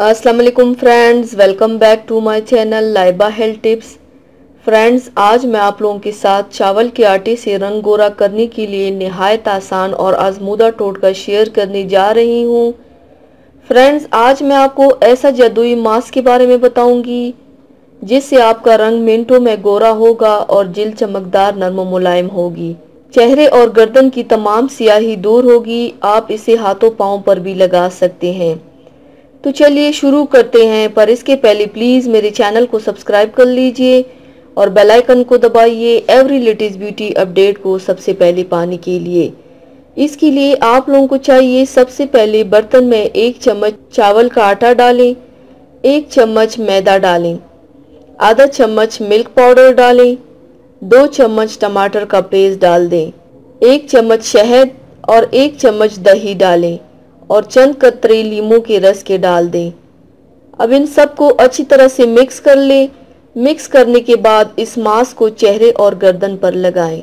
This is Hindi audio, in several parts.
अस्सलाम वालेकुम friends, welcome back to my channel Laiba health tips. Friends, आज मैं आप लोगों के साथ चावल के आटे से रंग गोरा करने के लिए निहायत आसान और आजमूदा टोटका शेयर करने जा रही हूँ। फ्रेंड्स, आज मैं आपको ऐसा जादुई मास्क के बारे में बताऊंगी जिससे आपका रंग मिनटों में गोरा होगा और जिल्द चमकदार नरम मुलायम होगी। चेहरे और गर्दन की तमाम स्याही दूर होगी। आप इसे हाथों पाँव पर भी लगा सकते हैं। तो चलिए शुरू करते हैं, पर इसके पहले प्लीज़ मेरे चैनल को सब्सक्राइब कर लीजिए और बेल आइकन को दबाइए एवरी लेटेस्ट ब्यूटी अपडेट को सबसे पहले पाने के लिए। इसके लिए आप लोगों को चाहिए, सबसे पहले बर्तन में 1 चम्मच चावल का आटा डालें, 1 चम्मच मैदा डालें, आधा चम्मच मिल्क पाउडर डालें, 2 चम्मच टमाटर का पेस्ट डाल दें, 1 चम्मच शहद और 1 चम्मच दही डालें और चंद कतरे लीमू के रस के डाल दें। अब इन सबको अच्छी तरह से मिक्स कर लें। मिक्स करने के बाद इस मास्क को चेहरे और गर्दन पर लगाएं।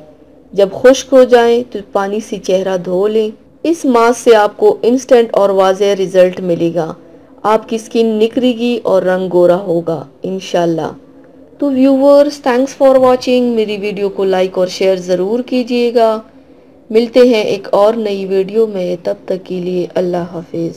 जब खुश्क हो जाए तो पानी से चेहरा धो लें। इस मास्क से आपको इंस्टेंट और वाज़ेह रिजल्ट मिलेगा। आपकी स्किन निखरेगी और रंग गोरा होगा इंशाल्लाह। तो व्यूवर्स, थैंक्स फॉर वॉचिंग। मेरी वीडियो को लाइक और शेयर ज़रूर कीजिएगा। मिलते हैं एक और नई वीडियो में, तब तक के लिए अल्लाह हाफिज़।